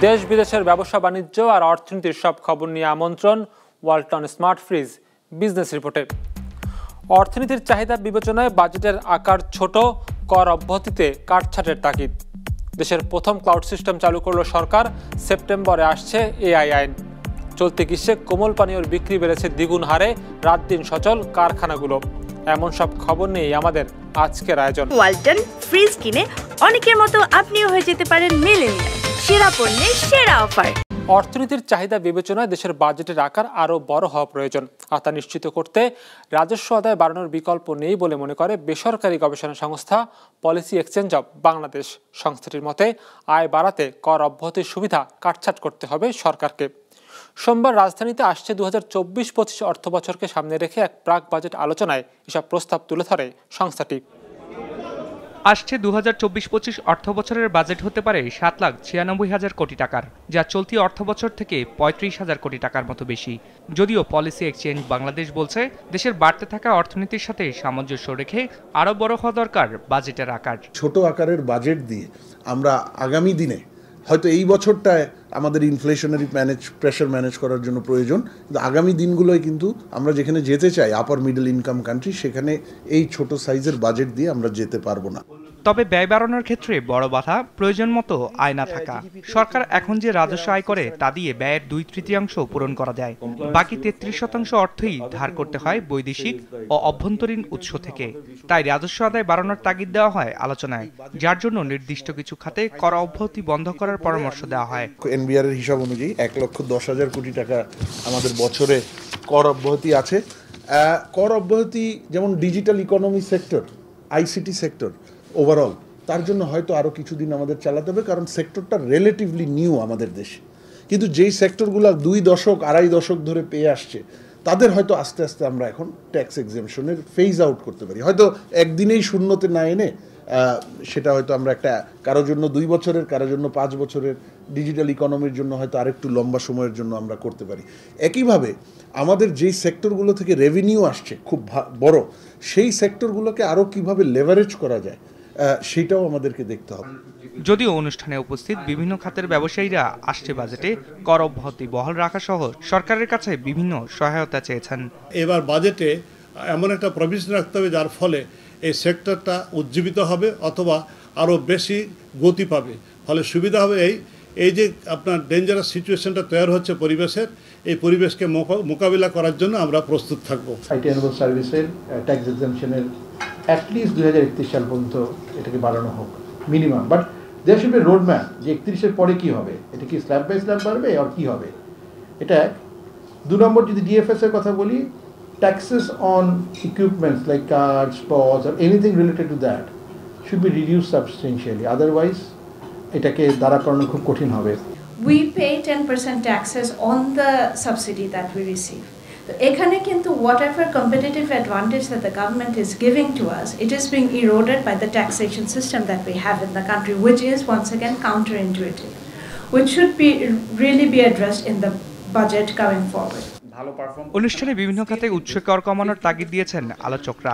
দেশ বিদেশের ব্যবসা বাণিজ্য আর অর্থনীতির সব খবর নিয়ে আমন্ত্রণ ওয়ালটন স্মার্ট ফ্রিজ বিজনেস রিপোর্টে। অর্থনীতির চাহিদা বিবেচনায় বাজেটের আকার ছোট, কর অব্যাহতিতে কাটছাঁটের তাগিদ। দেশের প্রথম ক্লাউড সিস্টেম চালু করল সরকার, সেপ্টেম্বরে আসছে এআই আইন। চলতি গ্রীষ্মে কোমল পানীয়র বিক্রি বেড়েছে দ্বিগুণ হারে, রাত দিন সচল কারখানাগুলো। এমন সব খবর নিয়েই আমাদের আজকের আয়োজন। ওয়ালটন ফ্রিজ কিনে অনেকের মতো আপনিও হয়ে যেতে পারেন মিলেনিয়াল, সেরা পণ্যের সেরা অফার। অর্থনীতির চাহিদা বিবেচনায় দেশের বাজেটের আকার আরও বড় হওয়া প্রয়োজন, আর তা নিশ্চিত করতে রাজস্ব আদায় বাড়ানোর বিকল্প নেই বলে মনে করে বেসরকারি গবেষণা সংস্থা পলিসি এক্সচেঞ্জ অব বাংলাদেশ। সংস্থাটির মতে আয় বাড়াতে কর অব্যাহতির সুবিধা কাটছাঁট করতে হবে সরকারকে। সোমবার রাজধানীতে আসছে 2024-25 অর্থবছরকে সামনে রেখে এক প্রাক বাজেট আলোচনায় এসব প্রস্তাব তুলে ধরে সংস্থাটি। আসছে 2024-25 অর্থবছরের বাজেট হতে পারে 7,96,000 কোটি টাকার, যা চলতি অর্থবছর থেকে 35,000 কোটি টাকার মতো বেশি। যদিও পলিসি এক্সচেঞ্জ বাংলাদেশ বলছে দেশের বাড়তে থাকা অর্থনীতির সাথে সামঞ্জস্য রেখে আরও বড় হওয়া দরকার বাজেটের আকার। ছোট আকারের বাজেট দিয়ে আমরা আগামী দিনে হয়তো এই বছরটায় আমাদের ইনফ্লেশনারি প্রেশার ম্যানেজ করার জন্য প্রয়োজন, কিন্তু আগামী দিনগুলোয় কিন্তু আমরা যেখানে যেতে চাই আপার মিডল ইনকাম কান্ট্রি, সেখানে এই ছোট সাইজের বাজেট দিয়ে আমরা যেতে পারবো না। তবে ব্যয় বাড়ানোর ক্ষেত্রে বড় বাধা প্রয়োজন মতো আয় না থাকা। সরকার এখন যে রাজস্ব আয় করে তা দিয়ে ব্যয়ের 2/3 পূরণ করা যায়। বাকি 33% অর্থই ধার করতে হয় বৈদেশিক ও অভ্যন্তরীণ উৎস থেকে। তাই রাজস্ব আদায় বাড়ানোর তাগিদ দেওয়া হয় আলোচনায়, যার জন্য নির্দিষ্ট কিছু খাতে কর অব্যাহতি বন্ধ করার পরামর্শ দেওয়া হয়। এনবিআর এর হিসাব অনুযায়ী 1,10,000 কোটি টাকা আমাদের বছরে কর অব্যাহতি আছে। কর অব্যাহতি যেমন digital economy sector, ICT sector overall, তার জন্য হয়তো আরও কিছুদিন আমাদের চালাতে হবে, কারণ সেক্টরটা রিলেটিভলি নিউ আমাদের দেশে। কিন্তু যেই সেক্টরগুলো 2 দশক 2.5 দশক ধরে পেয়ে আসছে, তাদের হয়তো আস্তে আস্তে আমরা এখন ট্যাক্স এক্সেমশনের ফেজ আউট করতে পারি। হয়তো একদিনেই শূন্যতে না এনে সেটা হয়তো আমরা একটা কারোর জন্য 2 বছরের, কারোর জন্য 5 বছরের, ডিজিটাল ইকোনমির জন্য হয়তো আরেকটু লম্বা সময়ের জন্য আমরা করতে পারি। একইভাবে আমাদের যেই সেক্টরগুলো থেকে রেভিনিউ আসছে খুব বড়, সেই সেক্টরগুলোকে আরও কীভাবে লেভারেজ করা যায় সেটাও আমাদেরকে দেখতে হবে। যদিও অনুষ্ঠানে উপস্থিত বিভিন্ন খাতের ব্যবসায়ীরা আসছে বাজেটে কর অব্যাহতি বহাল রাখা সহ সরকারের কাছে বিভিন্ন সহায়তা চেয়েছেন। এবার বাজেটে এমন একটা প্রভিশন রাখতে হবে যার ফলে এই সেক্টরটা উজ্জীবিত হবে অথবা আরও বেশি গতি পাবে। ফলে সুবিধা হবে এই যে আপনার ডেঞ্জারাস সিচুয়েশনটা তৈরি হচ্ছে পরিবেশের, এই পরিবেশকে মোকাবিলা করার জন্য আমরা প্রস্তুত থাকবো। আইটি অ্যান্ড সার্ভিসের ট্যাক্স এক্সেমশনের অ্যাটলিস্ট 2031 সাল পর্যন্ত এটাকে বাড়ানো হোক minimum, but there should be road map যে 31-এর পরে কী হবে, এটা কি স্ল্যাব বাই স্ল্যাব বাড়বে আর কী হবে। এটা 2 নম্বর, যদি ডিএফএস এর কথা বলি, taxes on equipments like cars, POS or anything related to that should be reduced substantially, otherwise এটাকে দাঁড়া করানো খুব কঠিন হবে। We pay 10% taxes on the subsidy that we receive. So এখানে কিন্তু whatever competitive advantage that the government is giving to us, it is being eroded by the taxation system that we have in the country, which is once again counterintuitive, which should be really be addressed in the budget going forward. অনুষ্ঠানে বিভিন্ন খাতে উচ্চ কর কমানোর তাগিদ দিয়েছেন আলোচকরা।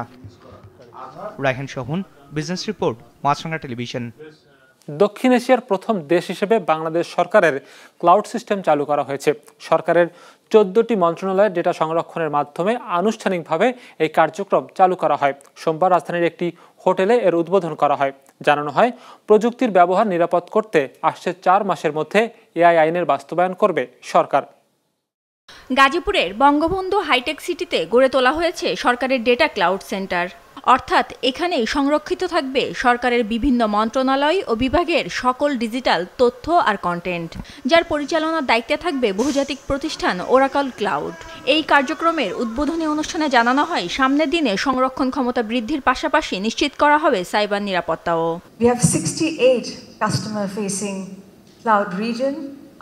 Raihan Sohan, business report, মাছরাঙা television. দক্ষিণ এশিয়ার প্রথম দেশ হিসেবে বাংলাদেশ সরকারের ক্লাউড সিস্টেম চালু করা হয়েছে। সরকারের 14টি মন্ত্রণালয়ের ডেটা সংরক্ষণের মাধ্যমে আনুষ্ঠানিকভাবে এই কার্যক্রম চালু করা হয়। সোমবার রাজধানীর একটি হোটেলে এর উদ্বোধন করা হয়। জানানো হয়, প্রযুক্তির ব্যবহার নিরাপদ করতে আসছে 4 মাসের মধ্যে এআই আইনের বাস্তবায়ন করবে সরকার। গাজীপুরের বঙ্গবন্ধু হাইটেক সিটিতে গড়ে তোলা হয়েছে সরকারের ডেটা ক্লাউড সেন্টার। অর্থাৎ এখানেই সংরক্ষিত থাকবে সরকারের বিভিন্ন মন্ত্রণালয় ও বিভাগের সকল ডিজিটাল তথ্য আর কন্টেন্ট, যার পরিচালনার দায়িত্বে থাকবে বহুজাতিক প্রতিষ্ঠান ওরাকল ক্লাউড। এই কার্যক্রমের উদ্বোধনী অনুষ্ঠানে জানানো হয়, সামনের দিনে সংরক্ষণ ক্ষমতা বৃদ্ধির পাশাপাশি নিশ্চিত করা হবে cyber নিরাপত্তাও। We have 68 customer facing cloud region,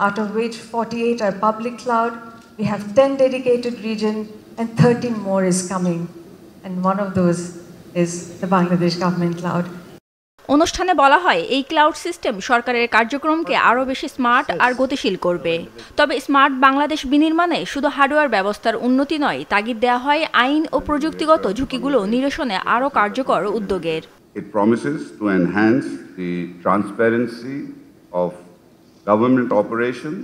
out of which 48 are public cloud. We have 10 dedicated region and 13 more is coming, and one of those is the Bangladesh government cloud. অনুষ্ঠানে বলা হয়, এই ক্লাউড সিস্টেম সরকারের কার্যক্রমকে আরও বেশি smart আর গতিশীল করবে। তবে স্মার্ট বাংলাদেশ বিনির্মাণে শুধু হার্ডওয়্যার ব্যবস্থার উন্নতি নয়, তাগিদ দেওয়া হয় আইন ও প্রযুক্তিগত ঝুঁকিগুলো নিরসনে আরও কার্যকর উদ্যোগের। It promises to enhance the transparency of government operations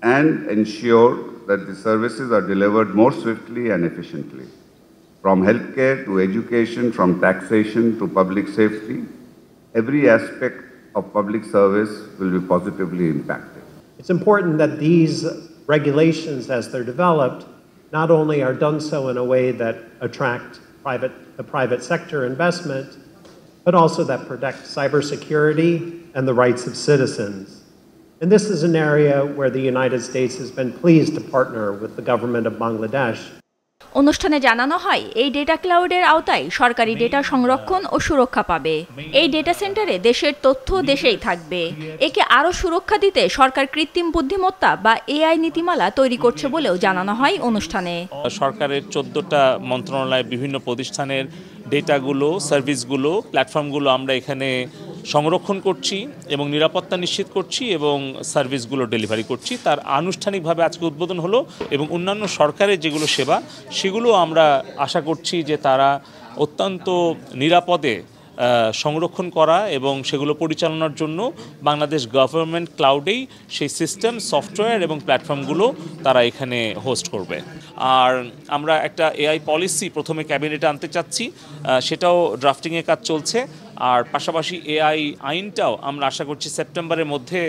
and ensure that the services are delivered more swiftly and efficiently. From healthcare to education, from taxation to public safety, every aspect of public service will be positively impacted. It's important that these regulations, as they're developed, not only are done so in a way that attract the private sector investment, but also that protect cybersecurity and the rights of citizens. And this is an area where the United States has been pleased to partner with the government of Bangladesh. অনুষ্ঠানে জানানো হয় এই data ক্লাউডের আওতায় সরকারি data সংরক্ষণ ও সুরক্ষা পাবে। এই ডেটা সেন্টারে দেশের তথ্য দেশেই থাকবে। একে আরও সুরক্ষা দিতে সরকার কৃত্রিম বুদ্ধিমত্তা বা এআই নীতিমালা তৈরি করছে বলেও জানানো হয় অনুষ্ঠানে। সরকারের 14টা মন্ত্রণালয়ের বিভিন্ন প্রতিষ্ঠানের ডেটাগুলো, সার্ভিসগুলো, প্ল্যাটফর্মগুলো আমরা এখানে সংরক্ষণ করছি এবং নিরাপত্তা নিশ্চিত করছি এবং সার্ভিসগুলো ডেলিভারি করছি। তার আনুষ্ঠানিকভাবে আজকে উদ্বোধন হলো এবং অন্যান্য সরকারের যেগুলো সেবা সেগুলো আমরা আশা করছি যে তারা অত্যন্ত নিরাপদে সংরক্ষণ করা এবং সেগুলো পরিচালনার জন্য বাংলাদেশ গভর্নমেন্ট ক্লাউডেই সেই সিস্টেম, সফটওয়্যার এবং প্ল্যাটফর্মগুলো তারা এখানে হোস্ট করবে। আর আমরা একটা এআই পলিসি প্রথমে ক্যাবিনেটে আনতে চাচ্ছি, সেটাও ড্রাফটিংয়ের কাজ চলছে। আর পাশাপাশি এআই আইনটাও আমরা আশা করছি সেপ্টেম্বরের মধ্যে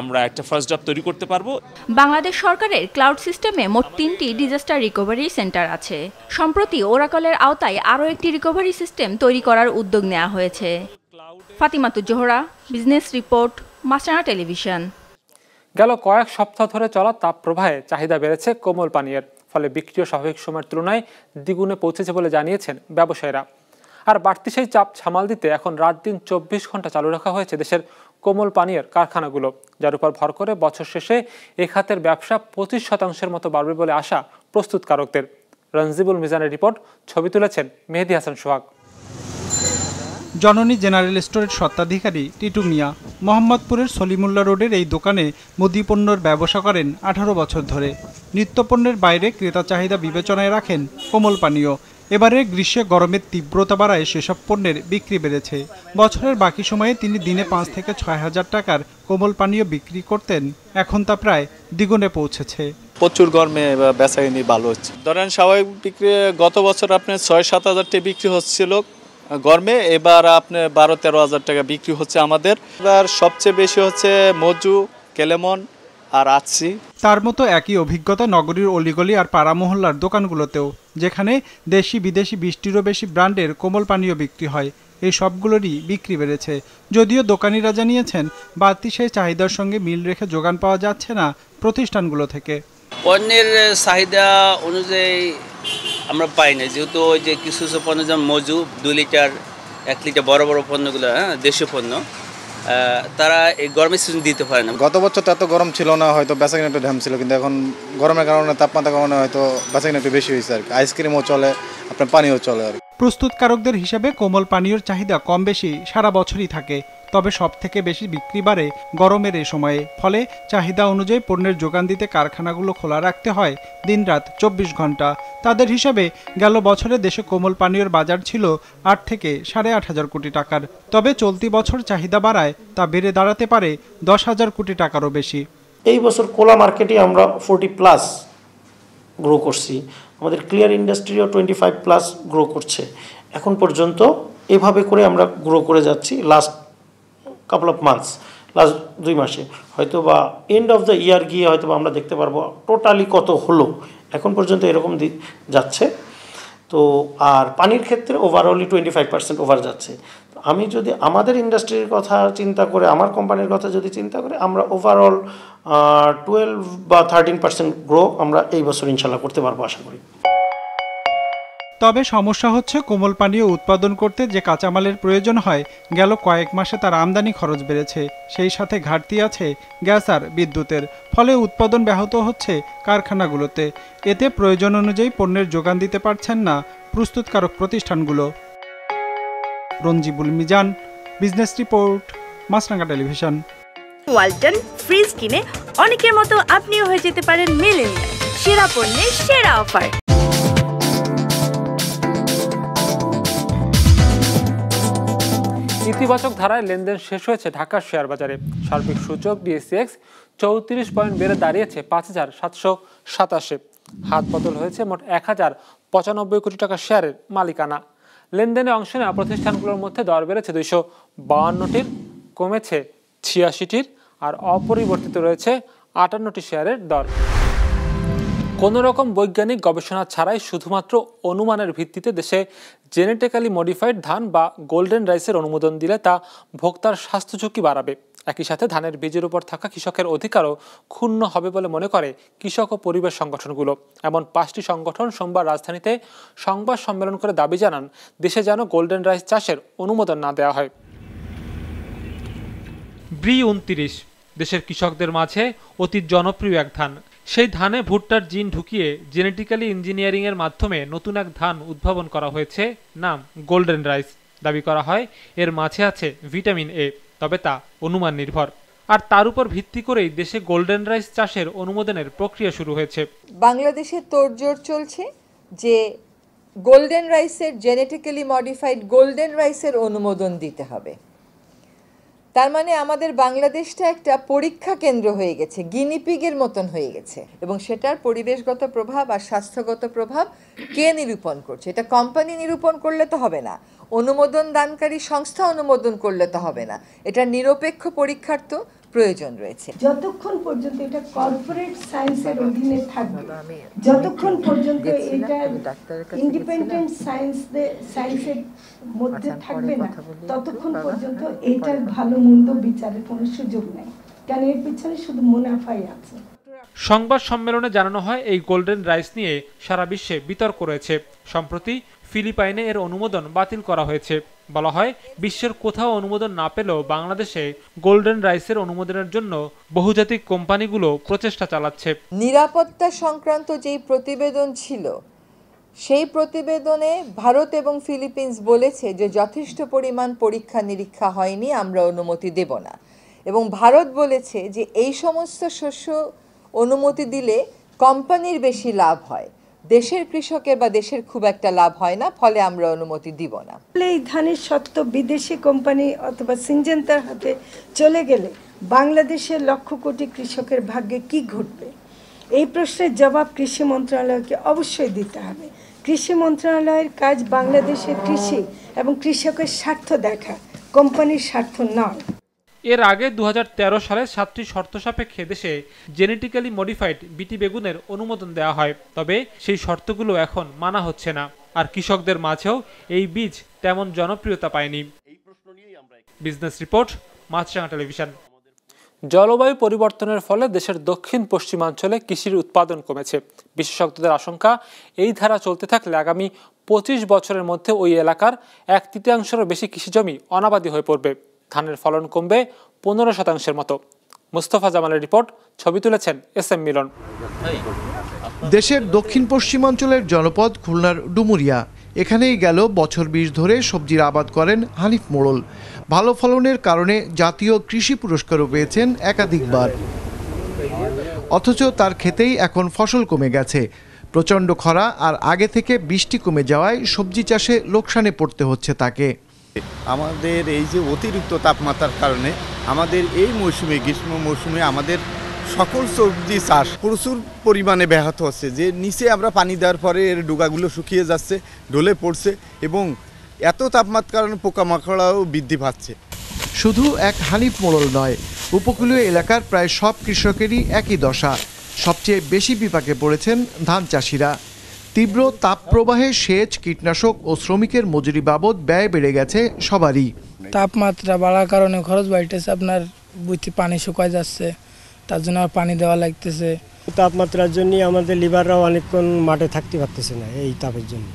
আমরা একটা ফার্স্ট ড্রাফট তৈরি করতে পারবো। বাংলাদেশ সরকারের ক্লাউড সিস্টেমে মোট 3টি ডিজাস্টার রিকভারি সেন্টার আছে। সম্প্রতি ওরাকলের আওতায় আরও একটি রিকভারি সিস্টেম তৈরি করার উদ্যোগ নেওয়া হয়েছে। ফাতিমাতুজ জোহরা, বিজনেস রিপোর্ট, মাছরাঙা টেলিভিশন। গেল কয়েক সপ্তাহ ধরে চলা তাপপ্রবাহে চাহিদা বেড়েছে কোমল পানীয়ের, ফলে বিক্রিও স্বাভাবিক সময়ের তুলনায় দ্বিগুণে পৌঁছেছে বলে জানিয়েছেন ব্যবসায়ীরা। আর বাড়তি সেই চাপ সামাল দিতে এখন রাত দিন 24 ঘন্টা চালু রাখা হয়েছে দেশের কোমল পানীয়ের কারখানাগুলো, যার উপর ভর করে বছর শেষে এ খাতের ব্যবসা 25% মতো বাড়বে বলে আশা প্রস্তুতকারকদের। রঞ্জিবুল মিজানের রিপোর্ট, ছবি তুলেছেন মেহেদি হাসান সোহাগ। জননী জেনারেল স্টোরের স্বত্বাধিকারী টিটু মিয়া মোহাম্মদপুরের সলিমুল্লাহ রোডের এই দোকানে মুদিপণ্যের ব্যবসা করেন 18 বছর ধরে। নিত্যপণ্যের বাইরে ক্রেতা চাহিদা বিবেচনায় রাখেন কোমল পানীয়। এবারে গ্রীষ্মে গরমের তীব্রতা বাড়ায় সেসব পণ্যের বিক্রি বেড়েছে। বছরের বাকি সময়ে তিনি দিনে 5 থেকে 6 হাজার টাকার কোমল পানীয় বিক্রি করতেন, এখন তা প্রায় দ্বিগুণে পৌঁছেছে। প্রচুর গরমে বেচাকেনি ভালো হচ্ছে। ধরেন স্বাভাবিক বিক্রি গত বছর আপনার 6-7 হাজার টাকা বিক্রি হচ্ছিল গরমে, এবার আপনার 12-13 হাজার টাকা বিক্রি হচ্ছে আমাদের। এবার সবচেয়ে বেশি হচ্ছে মজু, কেলেমন আর আছি। তার মতো একই অভিজ্ঞতা নগরীর অলিগলি আর পাড়া মহল্লার দোকানগুলোতেও, যেখানে দেশি বিদেশি 20টিরও বেশি ব্র্যান্ডের কোমল পানীয় বিক্রি হয়। এই সবগুলোরই বিক্রি বেড়েছে, যদিও দোকানিরা জানিয়েছেন বাড়তি সেই চাহিদার সঙ্গে মিল রেখে যোগান পাওয়া যাচ্ছে না প্রতিষ্ঠানগুলো থেকে। পণ্যের চাহিদা অনুযায়ী আমরা পাই না, যেহেতু ওই যে কিছু কিছু পণ্য যেমন মজু 2 লিটার 1 লিটার বড় বড় পণ্যগুলো, দেশীয় পণ্য, তারা এই গরমের সিজন দিতে পারে না। গত বছর তো এত গরম ছিল না, হয়তো বেচাকেনা একটু ঢ্যাম ছিল, কিন্তু এখন গরমের কারণে, তাপমাত্রার কারণে হয়তো বেচাকেনা একটু বেশি হয়েছে আর কি। আইসক্রিমও চলে, আপনার পানিও চলে আর কি। প্রস্তুতকারকদের হিসাবে কোমল পানীয়র চাহিদা কম বেশি সারা বছরই থাকে, তবে সব থেকে বেশি বিক্রি বাড়ে গরমের এই সময়ে। ফলে চাহিদা অনুযায়ী পণ্যের যোগান দিতে কারখানাগুলো খোলা রাখতে হয় দিনরাত 24 ঘন্টা। তাদের হিসাবে গেল বছরে দেশে কোমল পানীয়র বাজার ছিল 8 থেকে 8.5 কোটি টাকার, তবে চলতি বছর চাহিদা বাড়ায় তা বেড়ে দাঁড়াতে পারে 10,000 কোটি টাকারও বেশি। এই বছর কোলা মার্কেটে আমরা 40+ গ্রো করছি, আমাদের ক্লিয়ার ইন্ডাস্ট্রিও 25+ গ্রো করছে। এখন পর্যন্ত এভাবে করে আমরা গ্রো করে যাচ্ছি। Last couple of months, last 2 মাসে হয়তো বা এন্ড অফ দ্য ইয়ার গিয়ে হয়তো আমরা দেখতে পারবো টোটালি কত হলো। এখন পর্যন্ত এরকম যাচ্ছে। তো আর পানির ক্ষেত্রে ওভারঅলি 25% ওভার যাচ্ছে। আমি যদি আমাদের ইন্ডাস্ট্রির কথা চিন্তা করে, আমার কোম্পানির কথা যদি চিন্তা করে, আমরা ওভারঅল 12 বা 13% গ্রো আমরা এই বছর ইনশাল্লাহ করতে পারবো আশা করি। তবে সমস্যা হচ্ছে কোমল পানীয় উৎপাদন করতে যে কাঁচামালের প্রয়োজন হয়, গেল কয়েক মাসে তার আমদানি খরচ বেড়েছে, সেই সাথে ঘাটতি আছে গ্যাস আর বিদ্যুতের। ফলে উৎপাদন ব্যাহত হচ্ছে কারখানাগুলোতে। এতে প্রয়োজন অনুযায়ী পণ্যের যোগান দিতে পারছেন না প্রস্তুতকারক প্রতিষ্ঠানগুলো। রঞ্জিবুল মিজান, বিজনেস রিপোর্ট, মাছরাঙা টেলিভিশন। ওয়ালটন ফ্রিজ কিনে অনেকের মতো আপনিও হয়ে যেতে পারেন মিলেনিয়াল। সেরা পণ্যের সেরা অফার। ইতিবাচক ধারায় লেনদেন শেষ হয়েছে ঢাকার শেয়ার বাজারে। সার্বিক সূচক ডিএসইএক্স 34 পয়েন্ট বেড়ে দাঁড়িয়েছে 5,787। হাত বদল হয়েছে মোট 1,095 কোটি টাকা শেয়ারের মালিকানা। লেনদেনে অংশ নেওয়া প্রতিষ্ঠানগুলোর মধ্যে দর বেড়েছে 252টির, কমেছে 86টির, আর অপরিবর্তিত রয়েছে 58টি শেয়ারের দর। কোনো রকম বৈজ্ঞানিক গবেষণা ছাড়াই শুধুমাত্র অনুমানের ভিত্তিতে দেশে জেনেটিক্যালি মডিফাইড ধান বা গোল্ডেন রাইসের অনুমোদন দিলে তা ভোক্তার স্বাস্থ্য ঝুঁকি বাড়াবে। একই সাথে ধানের বীজের উপর থাকা কৃষকের অধিকারও ক্ষুণ্ণ হবে বলে মনে করে কৃষক ও পরিবেশ সংগঠনগুলো। এমন 5টি সংগঠন সোমবার রাজধানীতে সংবাদ সম্মেলন করে দাবি জানান দেশে যেন গোল্ডেন রাইস চাষের অনুমোদন না দেওয়া হয়। ব্রি-29 দেশের কৃষকদের মাঝে অতি জনপ্রিয় এক ধান। সেই ধানে ভুট্টার জিন ঢুকিয়ে জেনেটিক্যালি ইঞ্জিনিয়ারিং এর মাধ্যমে নতুন এক ধান উদ্ভাবন করা হয়েছে, নাম গোল্ডেন রাইস। দাবি করা হয় এর মাঝে আছে ভিটামিন এ, তবে তা অনুমান নির্ভর। আর তার উপর ভিত্তি করেই দেশে গোল্ডেন রাইস চাষের অনুমোদনের প্রক্রিয়া শুরু হয়েছে। বাংলাদেশে তোড়জোড় চলছে যে গোল্ডেন রাইসের জেনেটিক্যালি মডিফাইড গোল্ডেন রাইসের অনুমোদন দিতে হবে। তার মানে আমাদের বাংলাদেশটা একটা পরীক্ষা কেন্দ্র হয়ে গেছে, গিনিপিগের মতন হয়ে গেছে, এবং সেটার পরিবেশগত প্রভাব আর স্বাস্থ্যগত প্রভাব কে নিরূপণ করছে? এটা কোম্পানি নিরূপণ করলে তো হবে না, অনুমোদন দানকারী সংস্থা অনুমোদন করলে তো হবে না, এটা নিরপেক্ষ পরীক্ষার তো প্রয়োজন রয়েছে। যতক্ষণ পর্যন্ত এটা কর্পোরেট সায়েন্সের অধীনে থাকবে, যতক্ষণ পর্যন্ত এটা ইন্ডিপেন্ডেন্ট সায়েন্সের মধ্যে থাকবে না, ততক্ষণ পর্যন্ত এটার ভালো মন্দ বিচারের কোনো সুযোগ নেই, কারণ এর পিছনে শুধু মুনাফাই আছে। সংবাদ সম্মেলনে জানানো হয় এই গোল্ডেন রাইস নিয়ে সারা বিশ্বে বিতর্ক রয়েছে। সম্প্রতি ফিলিপাইনে এর অনুমোদন বাতিল করা হয়েছে। বলা হয় বিশ্বের কোথাও অনুমোদন না পেলেও বাংলাদেশে গোল্ডেন রাইসের অনুমোদনের জন্য বহুজাতিক কোম্পানিগুলো প্রচেষ্টা চালাচ্ছে। নিরাপত্তা সংক্রান্ত যেই প্রতিবেদন ছিল, সেই প্রতিবেদনে ভারত এবং ফিলিপিন্স বলেছে যে যথেষ্ট পরিমাণ পরীক্ষা নিরীক্ষা হয়নি, আমরা অনুমতি দেব না। এবং ভারত বলেছে যে এই সমস্ত শস্য অনুমতি দিলে কোম্পানির বেশি লাভ হয়, দেশের কৃষকের বা দেশের খুব একটা লাভ হয় না, ফলে আমরা অনুমতি দিব না। এই ধানের সত্ত্ব বিদেশি কোম্পানি অথবা সিনজেন্তার হাতে চলে গেলে বাংলাদেশের লক্ষ কোটি কৃষকের ভাগ্যে কি ঘটবে? এই প্রশ্নের জবাব কৃষি মন্ত্রণালয়কে অবশ্যই দিতে হবে। কৃষি মন্ত্রণালয়ের কাজ বাংলাদেশের কৃষি এবং কৃষকের স্বার্থ দেখা, কোম্পানির স্বার্থ নয়। এর আগে 2013 সালে 7টি শর্ত সাপেক্ষে দেশে জেনেটিক্যালি মডিফাইড বিটি বেগুনের অনুমোদন দেওয়া হয়, তবে সেই শর্তগুলো এখন মানা হচ্ছে না, আর কৃষকদের মাঝেও এই বীজ তেমন জনপ্রিয়তা পায়নি। বিজনেস রিপোর্ট, মাছরাঙা টেলিভিশন। জলবায়ু পরিবর্তনের ফলে দেশের দক্ষিণ পশ্চিমাঞ্চলে কৃষির উৎপাদন কমেছে। বিশেষজ্ঞদের আশঙ্কা এই ধারা চলতে থাকলে আগামী 25 বছরের মধ্যে ওই এলাকার 1/3-এরও বেশি কৃষিজমি অনাবাদি হয়ে পড়বে। ধানের ফলন কমবে 15% মতো। মুস্তফা জামালের রিপোর্ট, ছবি তুলেছেন SM মিলন। দেশের দক্ষিণ পশ্চিমাঞ্চলের জনপদ খুলনার ডুমুরিয়া, এখানেই গেল বছর 20 ধরে সবজির আবাদ করেন হানিফ মোড়ল। ভালো ফলনের কারণে জাতীয় কৃষি পুরস্কারও পেয়েছেন একাধিকবার। অথচ তার ক্ষেতেই এখন ফসল কমে গেছে। প্রচণ্ড খরা আর আগে থেকে বৃষ্টি কমে যাওয়ায় সবজি চাষে লোকসানে পড়তে হচ্ছে তাকে। আমাদের এই যে অতিরিক্ত তাপমাত্রার কারণে আমাদের এই মৌসুমে, গ্রীষ্ম মৌসুমে আমাদের সকল সবজি চাষ প্রচুর পরিমাণে ব্যাহত হচ্ছে। যে নিচে আমরা পানি দেওয়ার পরে এর ডোগাগুলো শুকিয়ে যাচ্ছে, ঢলে পড়ছে, এবং এত তাপমাত্রার কারণে পোকামাকড়াও বৃদ্ধি পাচ্ছে। শুধু এক হানিফ মোড়ল নয়, উপকূলীয় এলাকার প্রায় সব কৃষকেরই একই দশা। সবচেয়ে বেশি বিপাকে পড়েছেন ধান চাষিরা। তীব্র তাপপ্রবাহে সেচ, কীটনাশক ও শ্রমিকের মজুরি বাবদ ব্যয় বেড়ে গেছে সবারই। তাপমাত্রা বাড়ার কারণে খরচ বাড়তেছে, আপনার বুঝতে পানি শুকায় যাচ্ছে, তার জন্য পানি দেওয়া লাগতেছে। তাপমাত্রার জন্য আমাদের লিভাররাও অনেকক্ষণ মাঠে থাকতে পারতেছে না এই তাপের জন্য,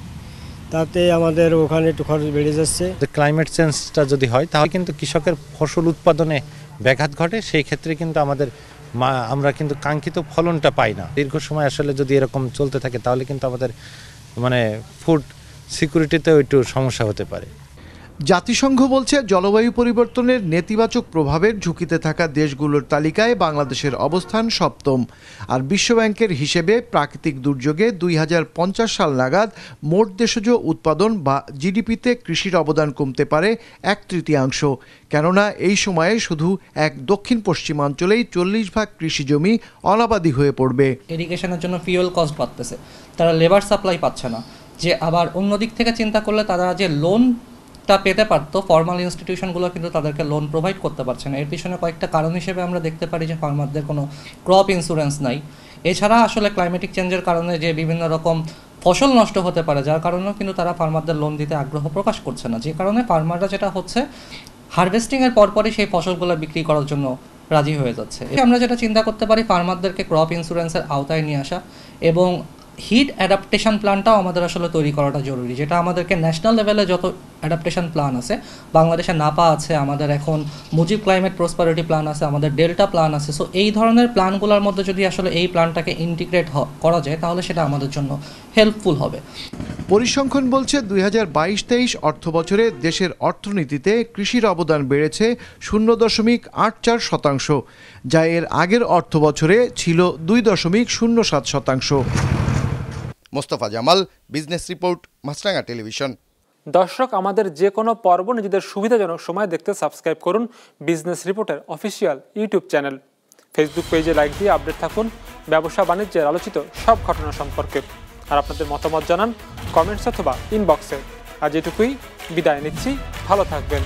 তাতে আমাদের ওখানে একটু খরচ বেড়ে যাচ্ছে। ক্লাইমেট চেঞ্জটা যদি হয় তাহলে কিন্তু কৃষকের ফসল উৎপাদনে ব্যাঘাত ঘটে, সেই ক্ষেত্রে কিন্তু আমরা কিন্তু কাঙ্ক্ষিত ফলনটা পাই না। দীর্ঘ সময় আসলে যদি এরকম চলতে থাকে তাহলে কিন্তু আমাদের ফুড সিকিউরিটিতেও একটু সমস্যা হতে পারে। জাতিসংঘ বলছে জলবায়ু পরিবর্তনের নেতিবাচক প্রভাবের ঝুঁকিতে থাকা দেশগুলোর তালিকায় বাংলাদেশের অবস্থান সপ্তম। আর বিশ্বব্যাংকের হিসেবে প্রাকৃতিক দুর্যোগে 2050 সাল নাগাদ মোট দেশজ উৎপাদন বা জিডিপিতে কৃষির অবদান কমতে পারে 1/3, কেননা এই সময়ে শুধু এক দক্ষিণ পশ্চিমাঞ্চলেই 40% কৃষি জমি অনাবাদি হয়ে পড়বে। ইরিগেশনের জন্য ফিউয়েল কস্ট বাড়তেছে, তারা লেবার সাপ্লাই পাচ্ছে না, যে আবার অন্যদিক থেকে চিন্তা করলে তারা যে লোনটা পেতে পারতো, ফর্মাল ইনস্টিটিউশনগুলো কিন্তু তাদেরকে লোন প্রোভাইড করতে পারছে না। এর পিছনে কয়েকটা কারণ হিসেবে আমরা দেখতে পারি যে ফার্মারদের কোনো ক্রপ ইন্স্যুরেন্স নাই। এছাড়া আসলে ক্লাইমেটিক চেঞ্জের কারণে যে বিভিন্ন রকম ফসল নষ্ট হতে পারে, যার কারণেও কিন্তু তারা ফার্মারদের লোন দিতে আগ্রহ প্রকাশ করছে না, যে কারণে ফার্মাররা যেটা হচ্ছে হারভেস্টিংয়ের পরপরই সেই ফসলগুলো বিক্রি করার জন্য রাজি হয়ে যাচ্ছে। আমরা যেটা চিন্তা করতে পারি, ফার্মারদেরকে ক্রপ ইন্স্যুরেন্সের আওতায় নিয়ে আসা এবং হিট অ্যাডাপ্টেশন প্ল্যানটাও আমাদের আসলে তৈরি করাটা জরুরি, যেটা আমাদেরকে ন্যাশনাল লেভেলে যত অ্যাডাপ্টেশন প্ল্যান আছে, বাংলাদেশে নাপা আছে, আমাদের এখন মুজিব ক্লাইমেট প্রসপারিটি প্ল্যান আছে, আমাদের ডেল্টা প্ল্যান আছে। সো এই ধরনের প্ল্যানগুলোর মধ্যে যদি আসলে এই প্ল্যানটাকে ইন্টিগ্রেট করা যায়, তাহলে সেটা আমাদের জন্য হেল্পফুল হবে। পরিসংখ্যান বলছে 2022-23 অর্থ বছরে দেশের অর্থনীতিতে কৃষির অবদান বেড়েছে 0.84%, যা এর আগের অর্থ বছরে ছিল 2.07%। মোস্তফা জামাল, বিজনেস রিপোর্ট, মাছরাঙা টেলিভিশন। দর্শক, আমাদের যে কোনো পর্ব নিজেদের সুবিধাজনক সময় দেখতে সাবস্ক্রাইব করুন বিজনেস রিপোর্টের অফিসিয়াল ইউটিউব চ্যানেল। ফেসবুক পেজে লাইক দিয়ে আপডেট থাকুন ব্যবসা বাণিজ্যের আলোচিত সব ঘটনা সম্পর্কে। আর আপনাদের মতামত জানান কমেন্টস অথবা ইনবক্সে। আজ এটুকুই, বিদায় নিচ্ছি, ভালো থাকবেন।